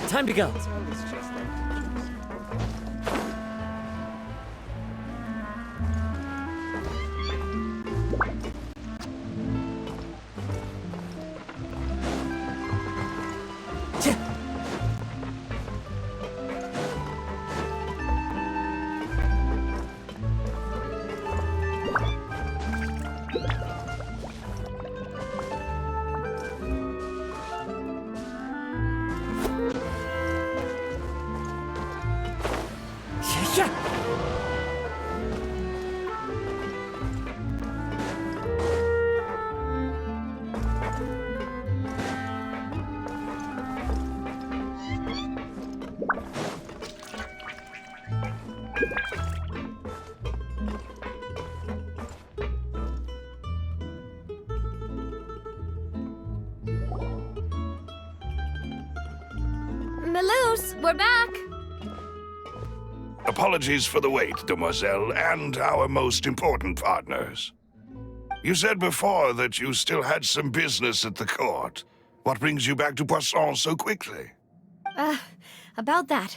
Time to go. Melus, we're back! Apologies for the wait, demoiselle, and our most important partners. You said before that you still had some business at the court. What brings you back to Poisson so quickly? About that.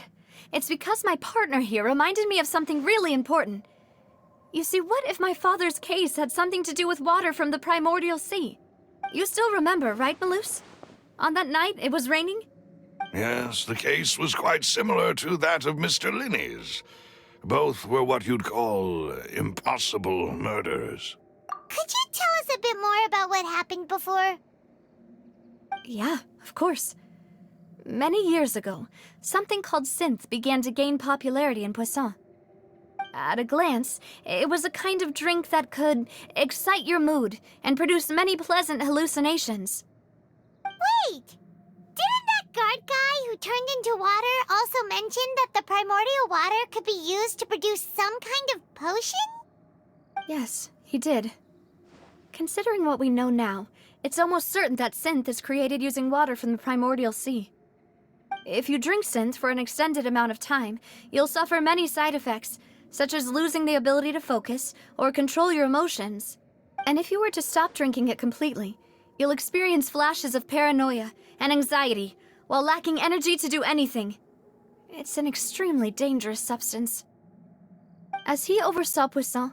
It's because my partner here reminded me of something really important. You see, what if my father's case had something to do with water from the primordial sea? You still remember, right, Melus? On that night, it was raining? Yes, the case was quite similar to that of Mr. Linney's. Both were what you'd call impossible murders. Could you tell us a bit more about what happened before? Yeah, of course. Many years ago, something called synth began to gain popularity in Poisson. At a glance, it was a kind of drink that could excite your mood and produce many pleasant hallucinations. Wait! Didn't that guard guy who turned into water also mention that the primordial water could be used to produce some kind of potion? Yes, he did. Considering what we know now, it's almost certain that synth is created using water from the primordial sea. If you drink synth for an extended amount of time, you'll suffer many side effects, such as losing the ability to focus or control your emotions. And if you were to stop drinking it completely, you'll experience flashes of paranoia and anxiety while lacking energy to do anything. It's an extremely dangerous substance. As he oversaw Poisson,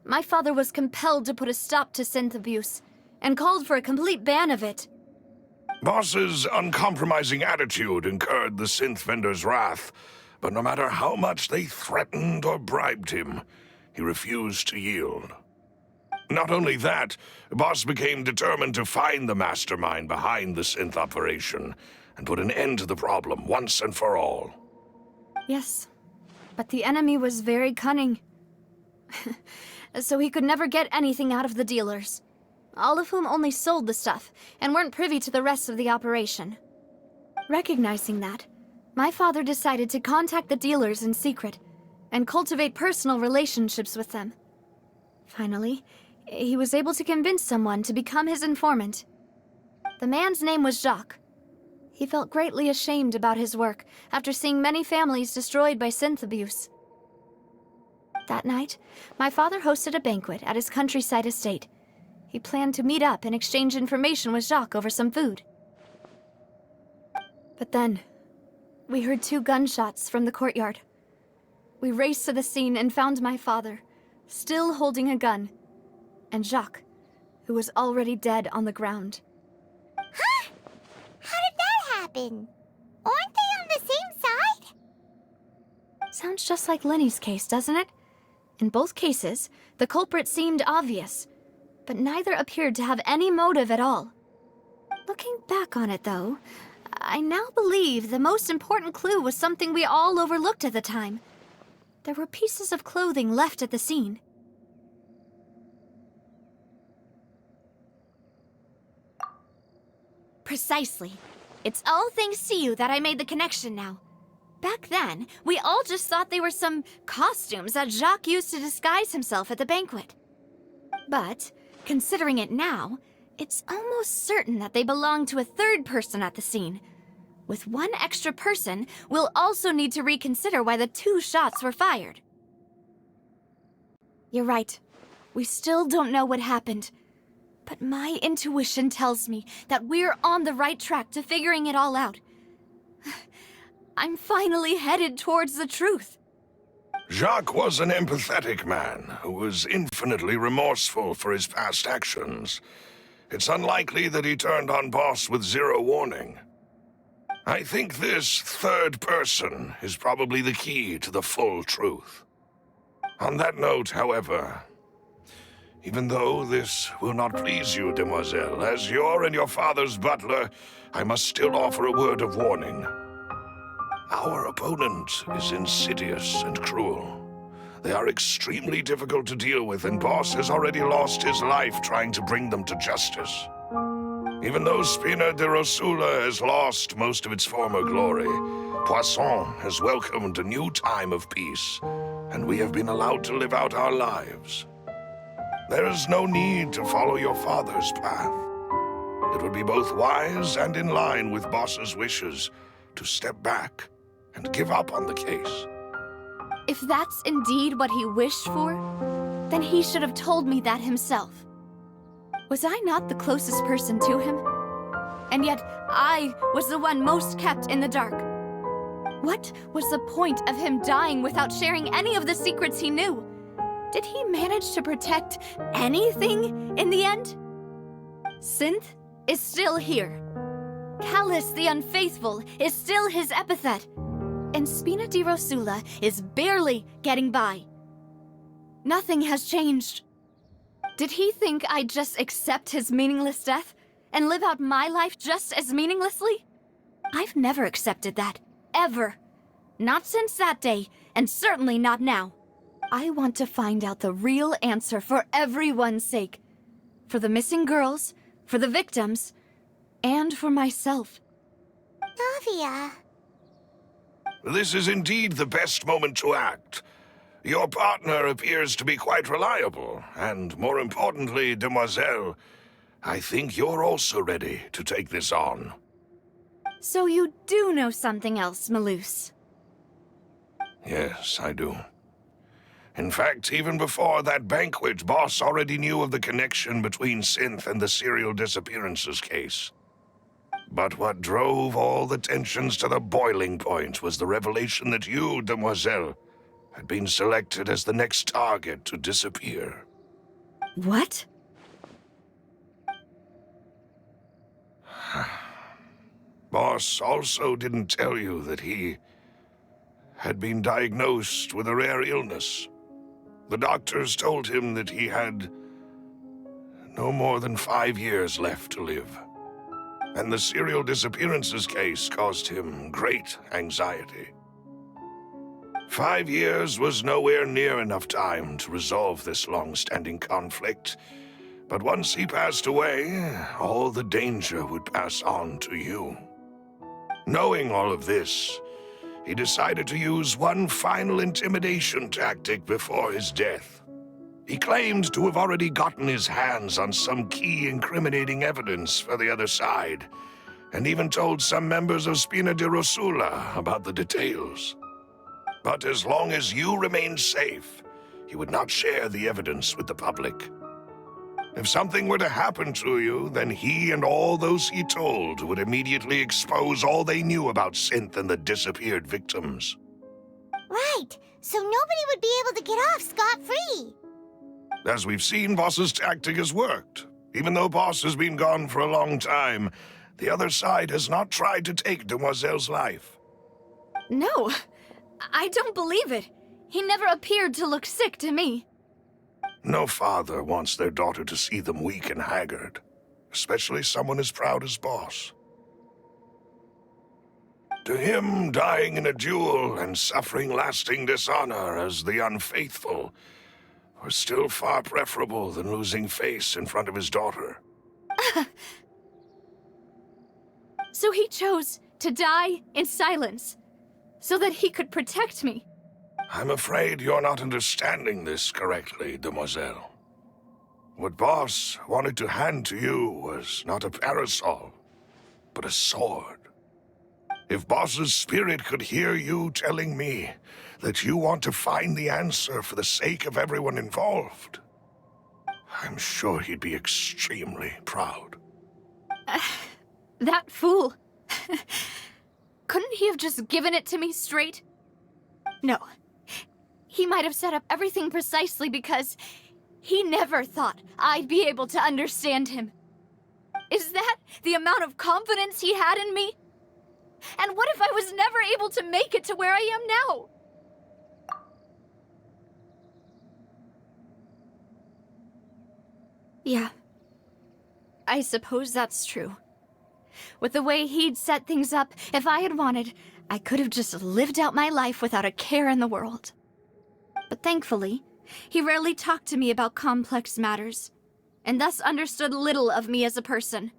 my father was compelled to put a stop to synth abuse and called for a complete ban of it. Boss's uncompromising attitude incurred the synth vendor's wrath, but no matter how much they threatened or bribed him, he refused to yield. Not only that, Boss became determined to find the mastermind behind the synth operation and put an end to the problem once and for all. Yes, but the enemy was very cunning. So he could never get anything out of the dealers, all of whom only sold the stuff and weren't privy to the rest of the operation. Recognizing that, my father decided to contact the dealers in secret and cultivate personal relationships with them. Finally, he was able to convince someone to become his informant. The man's name was Jacques. He felt greatly ashamed about his work after seeing many families destroyed by synth abuse. That night, my father hosted a banquet at his countryside estate. He planned to meet up and exchange information with Jacques over some food. But then, we heard 2 gunshots from the courtyard. We raced to the scene and found my father, still holding a gun, and Jacques, who was already dead on the ground. Huh? How did that happen? Aren't they on the same side? Sounds just like Lenny's case, doesn't it? In both cases, the culprit seemed obvious, but neither appeared to have any motive at all. Looking back on it, though, I now believe the most important clue was something we all overlooked at the time. There were pieces of clothing left at the scene. Precisely. It's all thanks to you that I made the connection now. Back then, we all just thought they were some costumes that Jacques used to disguise himself at the banquet. But, considering it now, it's almost certain that they belong to a third person at the scene. With one extra person, we'll also need to reconsider why the 2 shots were fired. You're right. We still don't know what happened. But my intuition tells me that we're on the right track to figuring it all out. I'm finally headed towards the truth. Jacques was an empathetic man who was infinitely remorseful for his past actions. It's unlikely that he turned on Boss with zero warning. I think this third person is probably the key to the full truth. On that note, however, even though this will not please you, demoiselle, as your and your father's butler, I must still offer a word of warning. Our opponent is insidious and cruel. They are extremely difficult to deal with, and Boss has already lost his life trying to bring them to justice. Even though Spina de Rosula has lost most of its former glory, Poisson has welcomed a new time of peace, and we have been allowed to live out our lives. There is no need to follow your father's path. It would be both wise and in line with Boss's wishes to step back and give up on the case. If that's indeed what he wished for, then he should have told me that himself. Was I not the closest person to him? And yet, I was the one most kept in the dark. What was the point of him dying without sharing any of the secrets he knew? Did he manage to protect anything in the end? Synth is still here. Callus the Unfaithful is still his epithet. And Spina di Rosula is barely getting by. Nothing has changed. Did he think I'd just accept his meaningless death and live out my life just as meaninglessly? I've never accepted that, ever. Not since that day, and certainly not now. I want to find out the real answer for everyone's sake. For the missing girls, for the victims, and for myself. Navia. This is indeed the best moment to act. Your partner appears to be quite reliable, and more importantly, demoiselle, I think you're also ready to take this on. So you do know something else, Malouse? Yes, I do. In fact, even before that banquet, Boss already knew of the connection between Synth and the serial disappearances case. But what drove all the tensions to the boiling point was the revelation that you, demoiselle, had been selected as the next target to disappear. What? Boss also didn't tell you that he had been diagnosed with a rare illness. The doctors told him that he had no more than 5 years left to live. And the serial disappearances case caused him great anxiety. 5 years was nowhere near enough time to resolve this long-standing conflict, but once he passed away, all the danger would pass on to you. Knowing all of this, he decided to use one final intimidation tactic before his death. He claimed to have already gotten his hands on some key incriminating evidence for the other side, and even told some members of Spina di Rosula about the details. But as long as you remained safe, he would not share the evidence with the public. If something were to happen to you, then he and all those he told would immediately expose all they knew about Synth and the disappeared victims. Right, so nobody would be able to get off scot-free. As we've seen, Boss's tactic has worked. Even though Boss has been gone for a long time, the other side has not tried to take Demoiselle's life. No, I don't believe it. He never appeared to look sick to me. No father wants their daughter to see them weak and haggard, especially someone as proud as Boss. To him, dying in a duel and suffering lasting dishonor as the Unfaithful were still far preferable than losing face in front of his daughter. So he chose to die in silence, so that he could protect me. I'm afraid you're not understanding this correctly, demoiselle. What Boss wanted to hand to you was not a parasol, but a sword. If Boss's spirit could hear you telling me that you want to find the answer for the sake of everyone involved, I'm sure he'd be extremely proud. That fool Couldn't he have just given it to me straight? No. He might have set up everything precisely because he never thought I'd be able to understand him. Is that the amount of confidence he had in me? And what if I was never able to make it to where I am now? Yeah. I suppose that's true. With the way he'd set things up, if I had wanted, I could have just lived out my life without a care in the world. But thankfully, he rarely talked to me about complex matters, and thus understood little of me as a person.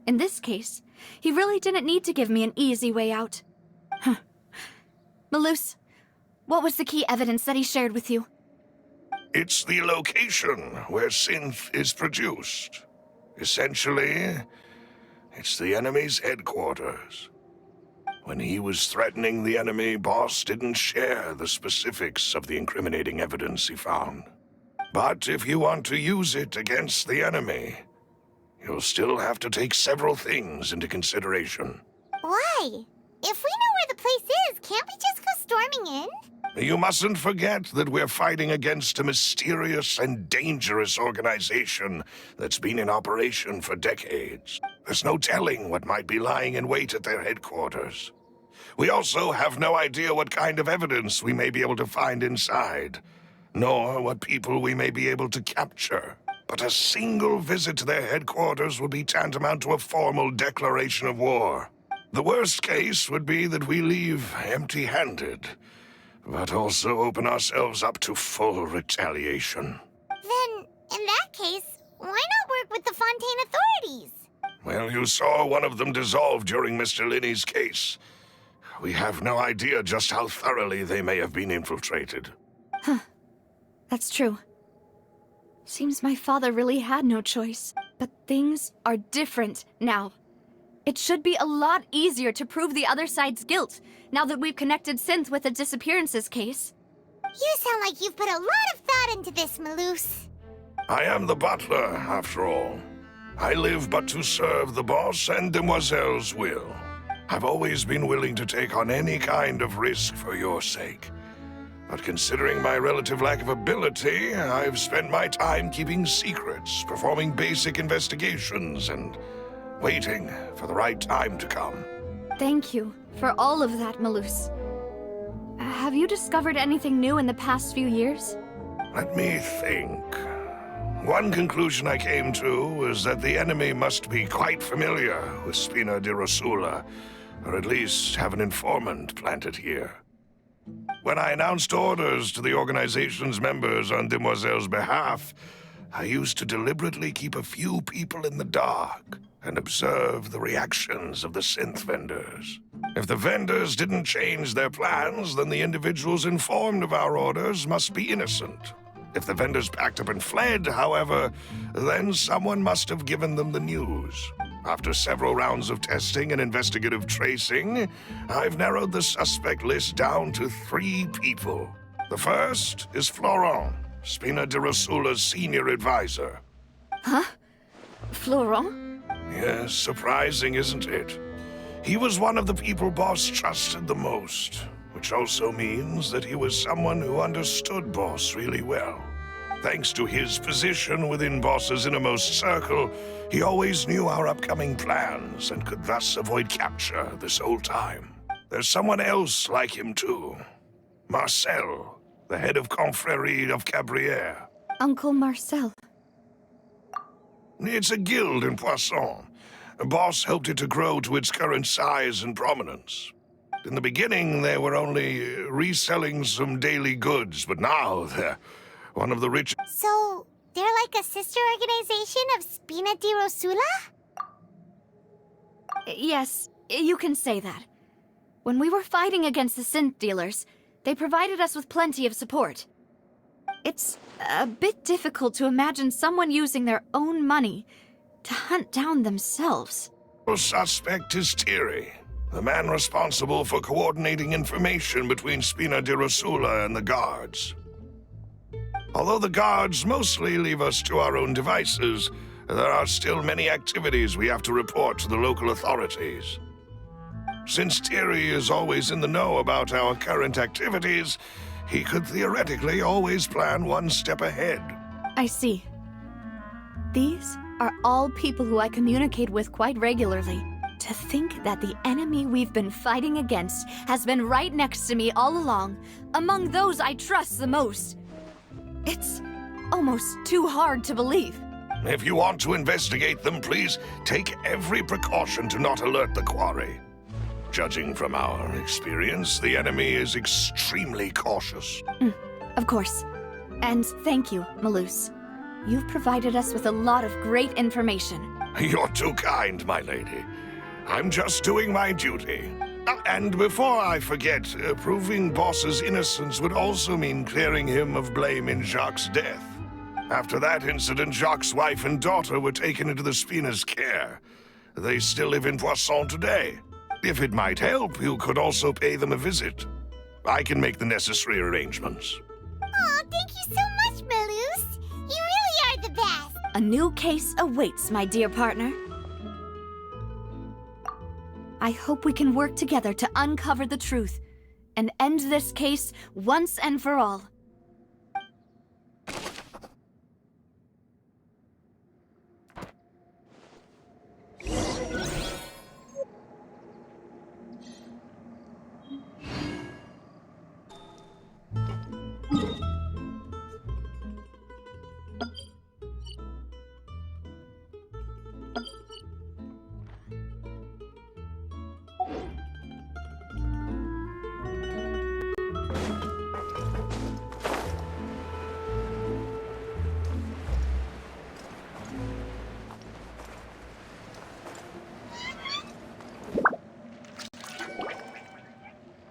In this case, he really didn't need to give me an easy way out. Huh. Malus, what was the key evidence that he shared with you? It's the location where synth is produced. Essentially, it's the enemy's headquarters. When he was threatening the enemy, Boss didn't share the specifics of the incriminating evidence he found. But if you want to use it against the enemy, you'll still have to take several things into consideration. Why? If we know where the place is, can't we just go storming in? You mustn't forget that we're fighting against a mysterious and dangerous organization that's been in operation for decades. There's no telling what might be lying in wait at their headquarters. We also have no idea what kind of evidence we may be able to find inside, nor what people we may be able to capture. But a single visit to their headquarters would be tantamount to a formal declaration of war. The worst case would be that we leave empty-handed, but also open ourselves up to full retaliation. Then, in that case, why not work with the Fontaine authorities? Well, you saw one of them dissolve during Mr. Linney's case. We have no idea just how thoroughly they may have been infiltrated. Huh. That's true. Seems my father really had no choice. But things are different now. It should be a lot easier to prove the other side's guilt, now that we've connected Synth with the disappearances case. You sound like you've put a lot of thought into this, Malus. I am the butler, after all. I live but to serve the boss and Demoiselle's will. I've always been willing to take on any kind of risk for your sake. But considering my relative lack of ability, I've spent my time keeping secrets, performing basic investigations, and waiting for the right time to come. Thank you for all of that, Malus. Have you discovered anything new in the past few years? Let me think. One conclusion I came to was that the enemy must be quite familiar with Spina di Rosula, or at least have an informant planted here. When I announced orders to the organization's members on Demoiselle's behalf, I used to deliberately keep a few people in the dark and observe the reactions of the synth vendors. If the vendors didn't change their plans, then the individuals informed of our orders must be innocent. If the vendors packed up and fled, however, then someone must have given them the news. After several rounds of testing and investigative tracing, I've narrowed the suspect list down to 3 people. The first is Florent, Spina di Rosula's senior advisor. Huh? Florent? Yes, surprising, isn't it? He was one of the people Boss trusted the most, which also means that he was someone who understood Boss really well. Thanks to his position within Boss's innermost circle, he always knew our upcoming plans and could thus avoid capture this whole time. There's someone else like him too. Marcel, the head of Confrérie of Cabrières. Uncle Marcel. It's a guild in Poisson. Boss helped it to grow to its current size and prominence. In the beginning, they were only reselling some daily goods, but now they're one of the rich... So, they're like a sister organization of Spina di Rosula? Yes, you can say that. When we were fighting against the synth dealers, they provided us with plenty of support. It's a bit difficult to imagine someone using their own money to hunt down themselves. The suspect is Thierry, the man responsible for coordinating information between Spina di Rosula and the guards. Although the guards mostly leave us to our own devices, there are still many activities we have to report to the local authorities. Since Thierry is always in the know about our current activities, he could theoretically always plan one step ahead. I see. These are all people who I communicate with quite regularly. To think that the enemy we've been fighting against has been right next to me all along, among those I trust the most. It's almost too hard to believe. If you want to investigate them, please take every precaution to not alert the quarry. Judging from our experience, the enemy is extremely cautious. Of course. And thank you, Malus. You've provided us with a lot of great information. You're too kind, my lady. I'm just doing my duty. And before I forget, proving Boss's innocence would also mean clearing him of blame in Jacques' death. After that incident, Jacques' wife and daughter were taken into the Spina's care. They still live in Poisson today. If it might help, you could also pay them a visit. I can make the necessary arrangements. Oh, thank you so much, Malus. You really are the best. A new case awaits, my dear partner. I hope we can work together to uncover the truth and end this case once and for all.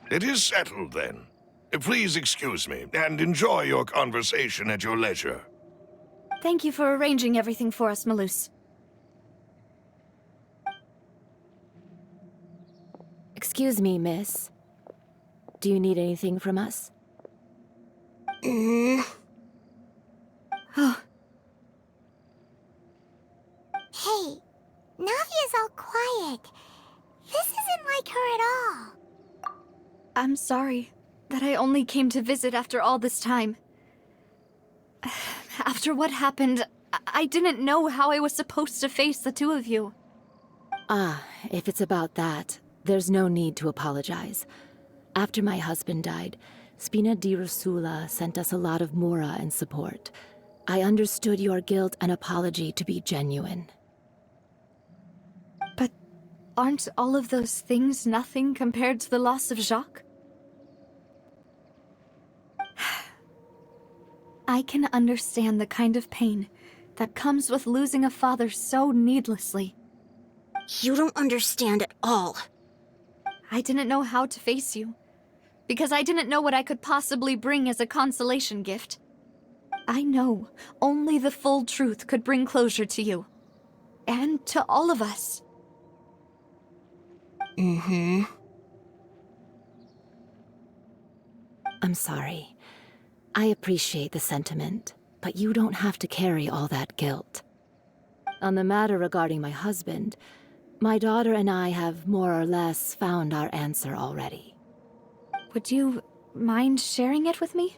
It is settled, then. Please excuse me, and enjoy your conversation at your leisure. Thank you for arranging everything for us, Malus. Excuse me, miss. Do you need anything from us? Oh, Hey, Navia's all quiet. This isn't like her at all. I'm sorry that I only came to visit after all this time. After what happened, I didn't know how I was supposed to face the two of you. Ah, if it's about that, there's no need to apologize. After my husband died, Spina di Rosula sent us a lot of mora and support. I understood your guilt and apology to be genuine. But aren't all of those things nothing compared to the loss of Jacques? I can understand the kind of pain that comes with losing a father so needlessly. You don't understand at all. I didn't know how to face you, because I didn't know what I could possibly bring as a consolation gift. I know only the full truth could bring closure to you, and to all of us. Mm-hmm. I'm sorry. I appreciate the sentiment, but you don't have to carry all that guilt. On the matter regarding my husband, my daughter and I have more or less found our answer already. Would you mind sharing it with me?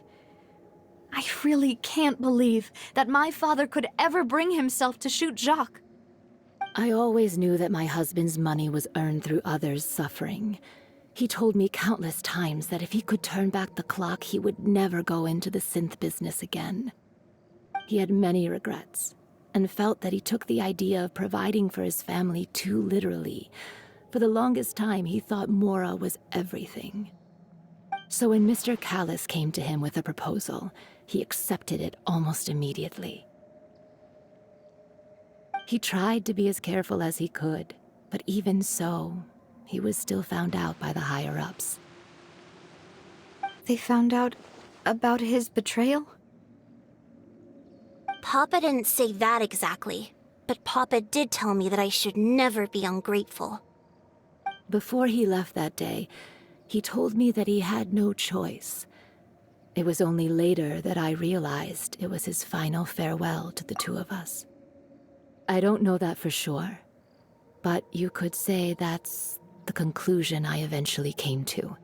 I really can't believe that my father could ever bring himself to shoot Jacques. I always knew that my husband's money was earned through others' suffering. He told me countless times that if he could turn back the clock, he would never go into the synth business again. He had many regrets, and felt that he took the idea of providing for his family too literally. For the longest time, he thought mora was everything. So when Mr. Callis came to him with a proposal, he accepted it almost immediately. He tried to be as careful as he could, but even so, he was still found out by the higher-ups. They found out about his betrayal? Papa didn't say that exactly, but Papa did tell me that I should never be ungrateful. Before he left that day, he told me that he had no choice. It was only later that I realized it was his final farewell to the two of us. I don't know that for sure, but you could say that's the conclusion I eventually came to.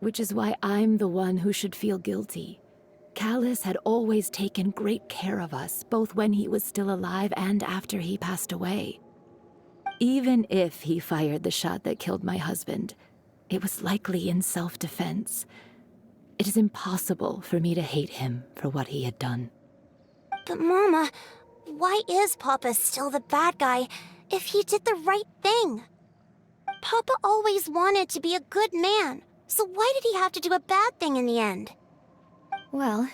Which is why I'm the one who should feel guilty. Callus had always taken great care of us, both when he was still alive and after he passed away. Even if he fired the shot that killed my husband, it was likely in self-defense. It is impossible for me to hate him for what he had done. But Mama, why is Papa still the bad guy if he did the right thing? Papa always wanted to be a good man, so why did he have to do a bad thing in the end? Well,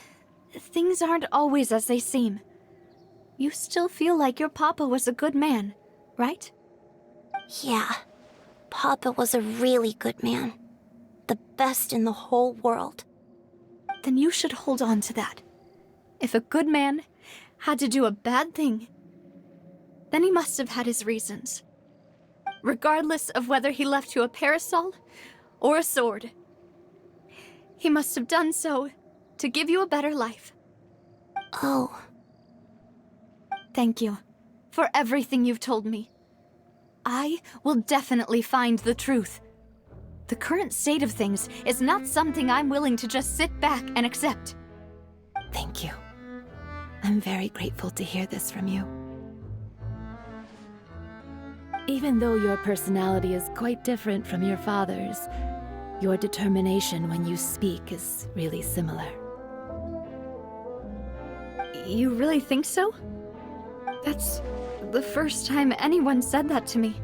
things aren't always as they seem. You still feel like your papa was a good man, right? Yeah, Papa was a really good man. The best in the whole world. Then you should hold on to that. If a good man had to do a bad thing, then he must have had his reasons. Regardless of whether he left you a parasol or a sword. He must have done so to give you a better life. Oh. Thank you for everything you've told me. I will definitely find the truth. The current state of things is not something I'm willing to just sit back and accept. Thank you. I'm very grateful to hear this from you. Even though your personality is quite different from your father's, your determination when you speak is really similar. You really think so? That's the first time anyone said that to me.